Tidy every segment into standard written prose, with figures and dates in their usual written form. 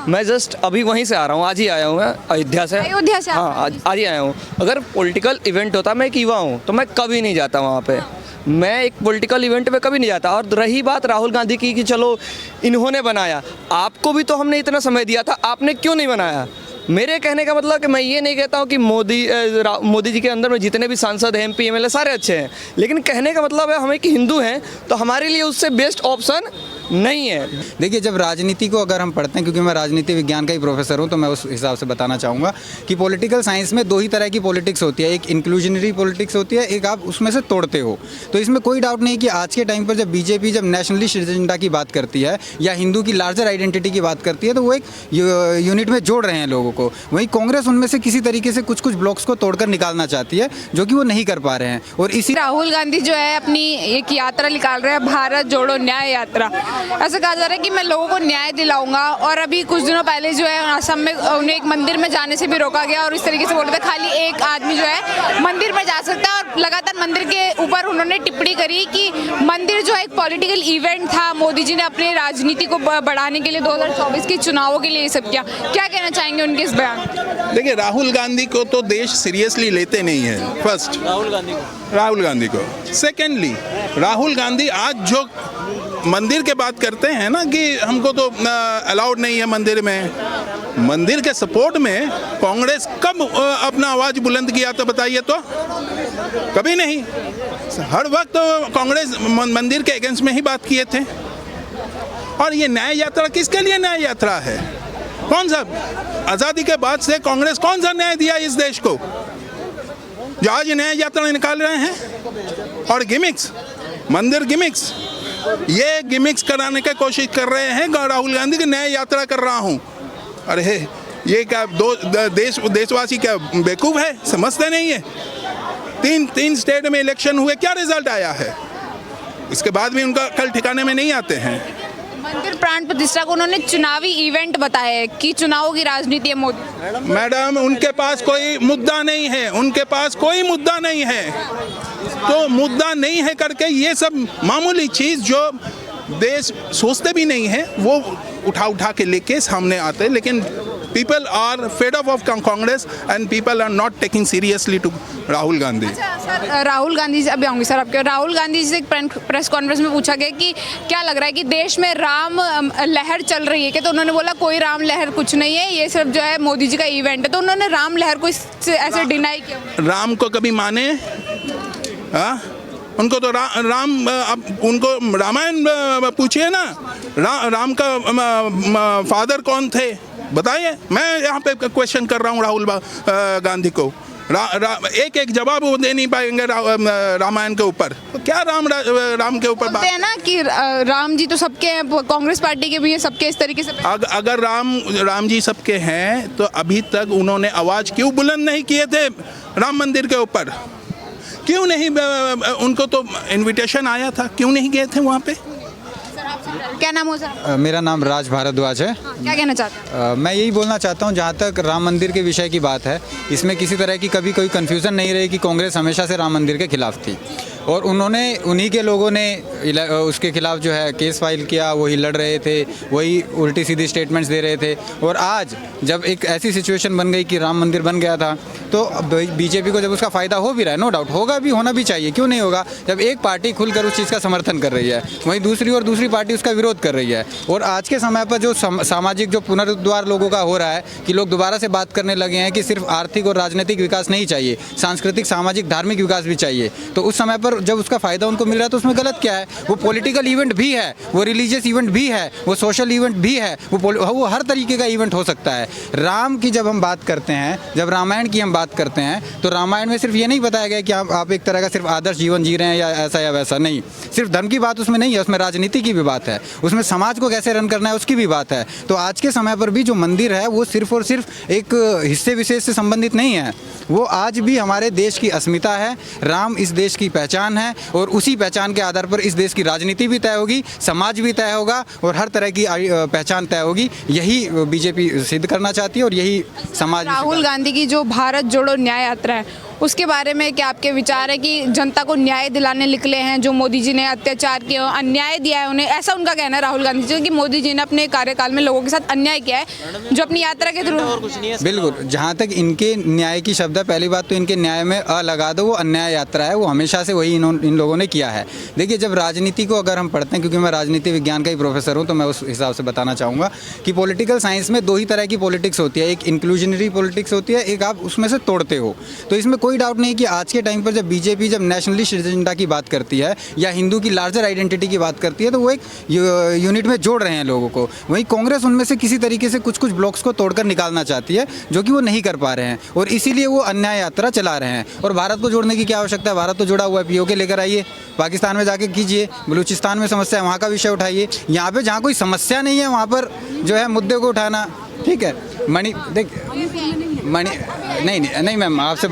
मैं जस्ट अभी वहीं से आ रहा हूँ, आज ही आया हूँ मैं अयोध्या से। अयोध्या से? हाँ, आज ही आया हूँ। अगर पॉलिटिकल इवेंट होता, मैं एक युवा हूँ तो मैं कभी नहीं जाता वहाँ पे। मैं एक पॉलिटिकल इवेंट में कभी नहीं जाता। और रही बात राहुल गांधी की कि चलो इन्होंने बनाया, आपको भी तो हमने इतना समय दिया था, आपने क्यों नहीं बनाया? मेरे कहने का मतलब कि मैं ये नहीं कहता हूँ कि मोदी जी के अंदर में जितने भी सांसद हैं, MP MLA सारे अच्छे हैं, लेकिन कहने का मतलब है हमें कि हिंदू हैं तो हमारे लिए उससे बेस्ट ऑप्शन नहीं है। देखिए, जब राजनीति को अगर हम पढ़ते हैं, क्योंकि मैं राजनीति विज्ञान का ही प्रोफेसर हूं, तो मैं उस हिसाब से बताना चाहूँगा कि पॉलिटिकल साइंस में दो ही तरह की पॉलिटिक्स होती है। एक इंक्लूजनरी पॉलिटिक्स होती है, एक आप उसमें से तोड़ते हो। तो इसमें कोई डाउट नहीं कि आज के टाइम पर जब बीजेपी जब नेशनलिस्ट एजेंडा की बात करती है या हिंदू की लार्जर आइडेंटिटी की बात करती है, तो वो एक यूनिट में जोड़ रहे हैं लोगों को। वहीं कांग्रेस उनमें से किसी तरीके से कुछ कुछ ब्लॉक्स को तोड़कर निकालना चाहती है, जो कि वो नहीं कर पा रहे हैं। और इसी राहुल गांधी जो है अपनी एक यात्रा निकाल रहे हैं, भारत जोड़ो न्याय यात्रा। ऐसा कहा जा रहा है कि मैं लोगों को न्याय दिलाऊंगा। और अभी कुछ दिनों पहले जो है असम में उन्हें एक मंदिर में जाने से भी रोका गया और इस तरीके से बोला था खाली एक आदमी जो है मंदिर में जा सकता है। और लगातार मंदिर के ऊपर उन्होंने टिप्पणी करी कि मंदिर जो एक पॉलिटिकल इवेंट था, मोदी जी ने अपने राजनीति को बढ़ाने के लिए 2024 के चुनावों के लिए ये सब किया। क्या कहना चाहेंगे उनके इस बयान? देखिए, राहुल गांधी को तो देश सीरियसली लेते नहीं है। फर्स्ट राहुल गांधी को। सेकेंडली, राहुल गांधी आज जो मंदिर के बात करते हैं ना कि हमको तो अलाउड नहीं है मंदिर में, मंदिर के सपोर्ट में कांग्रेस कब अपना आवाज़ बुलंद किया तो बताइए तो? कभी नहीं। हर वक्त कांग्रेस मंदिर के अगेंस्ट में ही बात किए थे। और ये न्याय यात्रा किसके लिए न्याय यात्रा है? कौन सा आज़ादी के बाद से कांग्रेस कौन सा न्याय दिया इस देश को जो आज न्याय यात्रा निकाल रहे हैं? और गिमिक्स, मंदिर गिमिक्स, ये गिमिक्स कराने की कोशिश कर रहे हैं राहुल गांधी की न्याय यात्रा कर रहा हूँ। अरे ये क्या देशवासी क्या बेवकूफ़ है? समझते नहीं है। तीन स्टेट में इलेक्शन हुए, क्या रिजल्ट आया है? इसके बाद भी उनका कल ठिकाने में नहीं आते हैं। मंदिर प्राण प्रतिष्ठा को उन्होंने चुनावी इवेंट बताया है कि चुनावों की राजनीति है मोदी। मैडम, उनके पास कोई मुद्दा नहीं है, उनके पास कोई मुद्दा नहीं है। तो मुद्दा नहीं है करके ये सब मामूली चीज़ जो देश सोचते भी नहीं है वो उठा के लेके सामने आते हैं। लेकिन people are fed up of Congress and people are not taking seriously to Rahul Gandhi. अच्छा सर, राहुल गांधी से अभी आऊँगी सर आपके। राहुल गांधी जी से एक प्रेस कॉन्फ्रेंस में पूछा गया कि क्या लग रहा है कि देश में राम लहर चल रही है क्या? तो उन्होंने बोला कोई राम लहर कुछ नहीं है, ये सिर्फ जो है मोदी जी का इवेंट है। तो उन्होंने राम लहर को ऐसे डिनाई किया। राम को कभी माने? हाँ, उनको तो राम अब उनको रामायण पूछिए ना, राम का फादर कौन थे बताइए। मैं यहाँ पे क्वेश्चन कर रहा हूँ राहुल गांधी को। एक जवाब वो दे नहीं पाएंगे रामायण के ऊपर। तो क्या राम के ऊपर बात है ना कि राम जी तो सबके हैं, कांग्रेस पार्टी के भी हैं, सबके इस तरीके से। अगर राम जी सबके हैं तो अभी तक उन्होंने आवाज़ क्यों बुलंद नहीं किए थे राम मंदिर के ऊपर? क्यों नहीं? उनको तो इनविटेशन आया था, क्यों नहीं गए थे वहाँ पे? क्या नाम हो सर? मेरा नाम राज भारद्वाज है। क्या कहना चाहते हैं? मैं यही बोलना चाहता हूँ, जहाँ तक राम मंदिर के विषय की बात है, इसमें किसी तरह की कभी कोई कन्फ्यूज़न नहीं रही कि कांग्रेस हमेशा से राम मंदिर के खिलाफ थी और उन्हीं के लोगों ने उसके खिलाफ जो है केस फाइल किया, वही लड़ रहे थे, वही उल्टी सीधी स्टेटमेंट्स दे रहे थे। और आज जब एक ऐसी सिचुएशन बन गई कि राम मंदिर बन गया था, तो बीजेपी को जब उसका फ़ायदा हो भी रहा है, नो डाउट होगा भी, होना भी चाहिए, क्यों नहीं होगा? जब एक पार्टी खुलकर उस चीज़ का समर्थन कर रही है, वहीं दूसरी पार्टी उसका विरोध कर रही है। और आज के समय पर जो सामाजिक जो पुनरुद्धार लोगों का हो रहा है कि लोग दोबारा से बात करने लगे हैं कि सिर्फ आर्थिक और राजनीतिक विकास नहीं चाहिए, सांस्कृतिक, सामाजिक, धार्मिक विकास भी चाहिए। तो उस समय पर जब उसका फ़ायदा उनको मिल रहा है तो उसमें गलत क्या है? वो पॉलिटिकल इवेंट भी है, वो रिलीजियस इवेंट भी है, वो सोशल इवेंट भी है, वो हर तरीके का इवेंट हो सकता है। राम की जब हम बात करते हैं, जब रामायण की हम बात करते हैं, तो रामायण में सिर्फ ये नहीं बताया गया कि आप एक तरह का सिर्फ आदर्श जीवन जी रहे हैं या ऐसा या वैसा, नहीं। सिर्फ धर्म की बात उसमें नहीं है, उसमें राजनीति की भी बात है, उसमें समाज को कैसे रन करना है उसकी भी बात है। तो आज के समय पर भी जो मंदिर है वो सिर्फ और सिर्फ एक हिस्से विशेष से संबंधित नहीं है, वो आज भी हमारे देश की अस्मिता है। राम इस देश की पहचान है और उसी पहचान के आधार पर इस देश की राजनीति भी तय होगी, समाज भी तय होगा और हर तरह की पहचान तय होगी। यही बीजेपी सिद्ध करना चाहती है और यही समाज। राहुल गांधी की जो भारत जोड़ो न्याय यात्रा है उसके बारे में क्या आपके विचार है कि जनता को न्याय दिलाने निकले हैं, जो मोदी जी ने अत्याचार किया, अन्याय दिया है उन्हें, ऐसा उनका कहना है राहुल गांधी जी कि मोदी जी ने अपने कार्यकाल में लोगों के साथ अन्याय किया है जो अपनी यात्रा के थ्रू। बिल्कुल, जहाँ तक इनके न्याय की शब्द है, पहली बात तो इनके न्याय में अ लगा दो, वो अन्याय यात्रा है, वो हमेशा से वही इन लोगों ने किया है। देखिए, जब राजनीति को अगर हम पढ़ते हैं, क्योंकि मैं राजनीति विज्ञान का ही प्रोफेसर हूँ, तो मैं उस हिसाब से बताना चाहूँगा कि पॉलिटिकल साइंस में दो ही तरह की पॉलिटिक्स होती है, एक इंक्लूजनरी पॉलिटिक्स होती है, एक आप उसमें से तोड़ते हो। तो इसमें कोई डाउट नहीं कि आज के टाइम पर जब बीजेपी जब नेशनलिस्ट एजेंडा की बात करती है या हिंदू की लार्जर आइडेंटिटी की बात करती है, तो वो एक यूनिट में जोड़ रहे हैं लोगों को। वहीं कांग्रेस उनमें से किसी तरीके से कुछ कुछ ब्लॉक्स को तोड़कर निकालना चाहती है, जो कि वो नहीं कर पा रहे हैं, और इसीलिए वो अन्याय यात्रा चला रहे हैं। और भारत को जोड़ने की क्या आवश्यकता है? भारत तो जुड़ा हुआ है, पीओके लेकर आइए, पाकिस्तान में जाके कीजिए, बलूचिस्तान में समस्या है वहाँ का विषय उठाइए। यहाँ पे जहाँ कोई समस्या नहीं है वहाँ पर जो है मुद्दे को उठाना, ठीक है। नहीं मैम, आपसे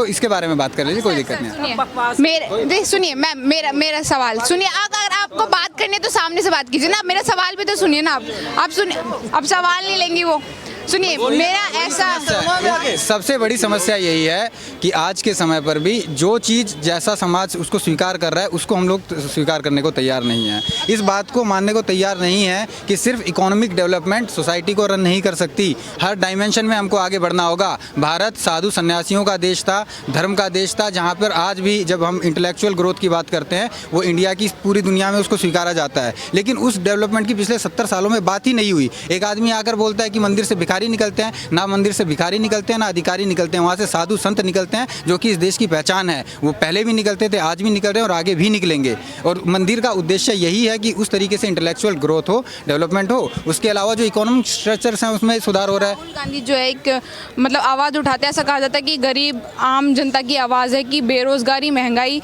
इसके बारे में बात कर लीजिए, कोई दिक्कत नहीं। सुनिए मैम, मेरा सवाल सुनिए। अगर आपको बात करनी है तो सामने से बात कीजिए ना, मेरा सवाल भी तो सुनिए ना आप सुनिए। अब सवाल नहीं लेंगी वो, सुनिए मेरा ऐसा। सबसे बड़ी समस्या यही है कि आज के समय पर भी जो चीज़ जैसा समाज उसको स्वीकार कर रहा है, उसको हम लोग स्वीकार करने को तैयार नहीं है। इस बात को मानने को तैयार नहीं है कि सिर्फ इकोनॉमिक डेवलपमेंट सोसाइटी को रन नहीं कर सकती, हर डायमेंशन में हमको आगे बढ़ना होगा। भारत साधु सन्यासियों का देश था, धर्म का देश था, जहाँ पर आज भी जब हम इंटेलेक्चुअल ग्रोथ की बात करते हैं, वो इंडिया की पूरी दुनिया में उसको स्वीकारा जाता है। लेकिन उस डेवलपमेंट की पिछले 70 सालों में बात ही नहीं हुई। एक आदमी आकर बोलता है कि मंदिर से भिखारी निकलते हैं, ना मंदिर से भिखारी निकलते हैं ना अधिकारी निकलते हैं, वहाँ से साधु संत निकलते हैं, जो कि इस देश की पहचान है। वो पहले भी निकलते थे, आज भी निकल रहे हैं और आगे भी निकलेंगे। और मंदिर का उद्देश्य यही है कि उस तरीके से इंटेलेक्चुअल ग्रोथ हो, डेवलपमेंट हो। उसके अलावा जो इकोनॉमिक स्ट्रक्चर्स हैं उसमें सुधार हो रहा है। राहुल गांधी जो है एक मतलब आवाज़ उठाते हैं, ऐसा कहा जाता है कि गरीब आम जनता की आवाज़ है कि बेरोजगारी महंगाई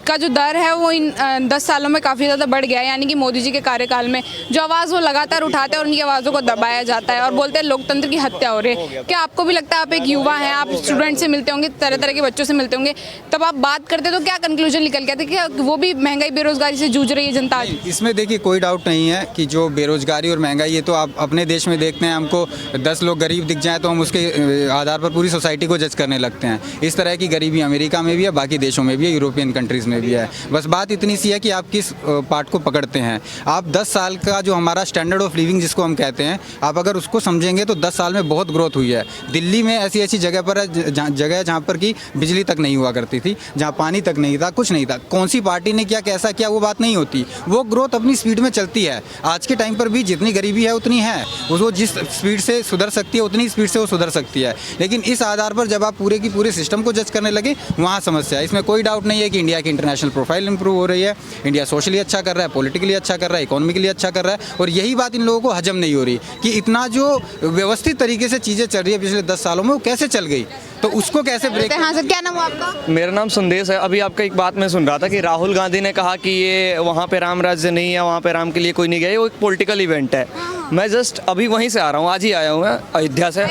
का जो दर है वो इन 10 सालों में काफ़ी ज़्यादा बढ़ गया है। यानी कि मोदी जी के कार्यकाल में जो आवाज़ वो लगातार उठाते हैं और उनकी आवाज़ों को दबाया जाता है और बोलते हैं लोकतंत्र की हत्या हो रही है। क्या आपको भी लगता है, आप एक युवा हैं, आप स्टूडेंट से मिलते होंगे, तरह तरह के बच्चों से मिलते होंगे, तब आप बात करते तो क्या कंक्लूजन निकल के आते कि वो भी महंगाई बेरोजगारी से जूझ रही है जनता? इसमें देखिए कोई डाउट नहीं है कि जो बेरोजगारी और महंगाई, ये तो आप अपने देश में देखते हैं, हमको 10 लोग गरीब दिख जाएं तो हम उसके आधार पर पूरी सोसाइटी को जज करने लगते हैं। इस तरह की गरीबी अमेरिका में भी है, बाकी देशों में भी है, यूरोपियन कंट्रीज़ में भी है। बस बात इतनी सी है कि आप किस पार्ट को पकड़ते हैं। आप 10 साल का जो हमारा स्टैंडर्ड ऑफ लिविंग जिसको हम कहते हैं, आप अगर उसको समझेंगे तो 10 साल में बहुत ग्रोथ हुई है। दिल्ली में ऐसी ऐसी जगह पर है, जहाँ पर कि बिजली तक नहीं हुआ करती थी, जहाँ पानी तक नहीं था, कुछ नहीं था। कौन सी पार्टी ने क्या कैसा किया वो बात नहीं होती, वो ग्रोथ अपनी स्पीड में चलती है। आज के टाइम पर भी जितनी गरीबी है उतनी है, वो जिस स्पीड से सुधर सकती है उतनी स्पीड से वो सुधर सकती है। लेकिन इस आधार पर जब आप पूरे की पूरे सिस्टम को जज करने लगे, वहाँ समस्या है। इसमें कोई डाउट नहीं है कि इंडिया की इंटरनेशनल प्रोफाइल इंप्रूव हो रही है, इंडिया सोशली अच्छा कर रहा है, पॉलिटिकली अच्छा कर रहा है, इकोनॉमिकली अच्छा कर रहा है। और यही बात इन लोगों को हजम नहीं हो रही कि इतना जो व्यवस्थित तरीके से चीज़ें चल रही है पिछले 10 सालों में, वो कैसे चल गई, तो उसको कैसे ब्रेक। हाँ सर, क्या नाम है आपका? मेरा नाम संदेश है। अभी आपका एक बात मैं सुन रहा था कि राहुल गांधी ने कहा कि ये वहाँ पे राम राज्य नहीं है, वहाँ पे राम के लिए कोई नहीं गया, ये वो एक पॉलिटिकल इवेंट है। मैं जस्ट अभी वहीं से आ रहा हूँ, आज ही आया हूँ मैं अयोध्या से।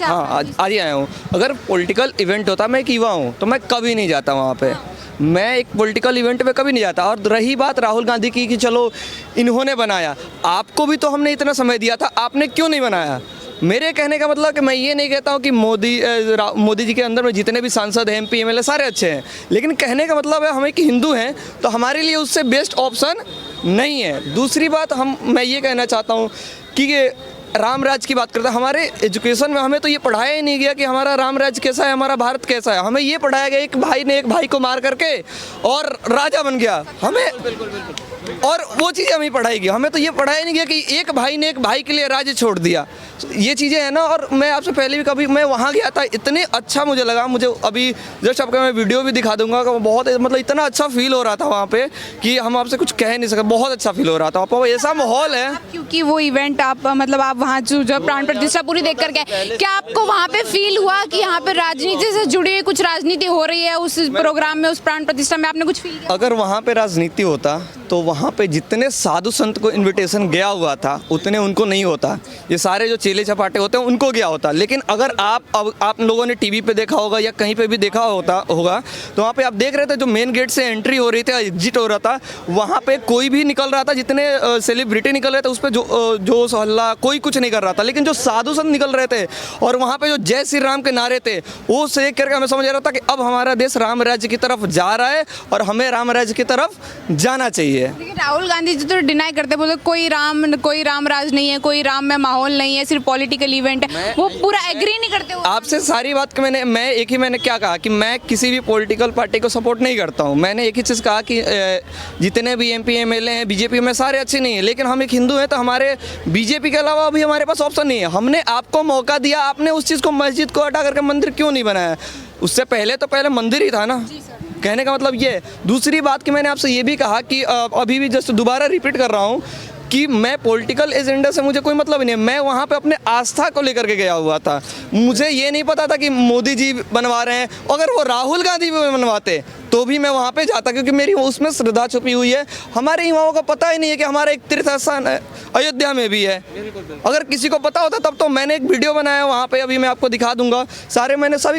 हाँ, आज ही आया हूँ। अगर पॉलिटिकल इवेंट होता, मैं एक युवा हूँ, तो मैं कभी नहीं जाता वहाँ पे। मैं एक पॉलिटिकल इवेंट में कभी नहीं जाता। और रही बात राहुल गांधी की कि चलो इन्होंने बनाया, आपको भी तो हमने इतना समय दिया था, आपने क्यों नहीं बनाया? मेरे कहने का मतलब कि मैं ये नहीं कहता हूँ कि मोदी जी के अंदर में जितने भी सांसद हैं, MP MLA सारे अच्छे हैं, लेकिन कहने का मतलब है हमें कि हिंदू हैं तो हमारे लिए उससे बेस्ट ऑप्शन नहीं है। दूसरी बात मैं ये कहना चाहता हूँ कि राम राज्य की बात करते हैं, हमारे एजुकेशन में हमें तो ये पढ़ाया ही नहीं गया कि हमारा राम राज्य कैसा है, हमारा भारत कैसा है। हमें ये पढ़ाया गया एक भाई ने एक भाई को मार करके और राजा बन गया, हमें और वो चीज़ें हमें पढ़ाई गई। हमें तो ये पढ़ाया नहीं गया कि एक भाई ने एक भाई के लिए राज्य छोड़ दिया। ये चीज़ें हैं ना। और मैं आपसे पहले भी कभी मैं वहाँ गया था, इतने अच्छा मुझे लगा, मुझे अभी जस्ट आपका मैं वीडियो भी दिखा दूंगा, बहुत मतलब इतना अच्छा फील हो रहा था वहाँ पे कि हम आपसे कुछ कह नहीं सकते। बहुत अच्छा फील हो रहा था, वहाँ ऐसा माहौल है। क्योंकि वो इवेंट आप मतलब आप वहाँ जो प्राण प्रतिष्ठा पूरी देख कर गए, क्या आपको वहाँ पे फील हुआ कि यहाँ पे राजनीति से जुड़ी हुई कुछ राजनीति हो रही है उस प्रोग्राम में, उस प्राण प्रतिष्ठा में? आपने कुछ फील किया? अगर वहाँ पे राजनीति होता तो वहाँ पे जितने साधु संत को इनविटेशन गया हुआ था उतने उनको नहीं होता। ये सारे जो चेले चपाटे होते हैं उनको गया होता। लेकिन अगर आप लोगों ने टीवी पे देखा होगा या कहीं पे भी देखा होगा तो वहाँ पे आप देख रहे थे जो मेन गेट से एंट्री हो रही थी, एग्जिट हो रहा था, वहाँ पे कोई भी निकल रहा था, जितने सेलिब्रिटी निकल रहे थे उस पर जोश हल्ला कोई कुछ नहीं कर रहा था। लेकिन जो साधु संत निकल रहे थे और वहाँ पे जो जय श्री राम के नारे थे वो से करके हमें समझ आ रहा था कि अब हमारा देश राम राज्य की तरफ जा रहा है और हमें राम राज्य की तरफ जाना चाहिए। लेकिन राहुल गांधी जी तो डिनाई करते, बोलते कोई राम राज नहीं है, कोई राम में माहौल नहीं है, सिर्फ पॉलिटिकल इवेंट है। वो पूरा एग्री नहीं करते। आपसे सारी बात मैंने क्या कहा कि मैं किसी भी पॉलिटिकल पार्टी को सपोर्ट नहीं करता हूँ। मैंने एक ही चीज़ कहा कि जितने भी MP MLA हैं बीजेपी में सारे अच्छे नहीं हैं, लेकिन हम एक हिंदू हैं तो हमारे बीजेपी के अलावा अभी हमारे पास ऑप्शन नहीं है। हमने आपको मौका दिया, आपने उस चीज़ को मस्जिद को हटा करके मंदिर क्यों नहीं बनाया? उससे पहले मंदिर ही था ना। कहने का मतलब ये है। दूसरी बात कि मैंने आपसे ये भी कहा कि अभी भी जस्ट दोबारा रिपीट कर रहा हूँ कि मैं पॉलिटिकल एजेंडा से मुझे कोई मतलब नहीं है। मैं वहाँ पे अपने आस्था को लेकर के गया हुआ था। मुझे ये नहीं पता था कि मोदी जी बनवा रहे हैं। अगर वो राहुल गांधी भी बनवाते तो भी मैं वहाँ पे जाता, क्योंकि मेरी उसमें श्रद्धा छुपी हुई है। हमारे युवाओं को पता ही नहीं है कि हमारा एक तीर्थ स्थान है अयोध्या में भी है। अगर किसी को पता होता तब तो मैंने एक वीडियो बनाया वहाँ पे, अभी मैं आपको दिखा दूंगा। सारे मैंने सभी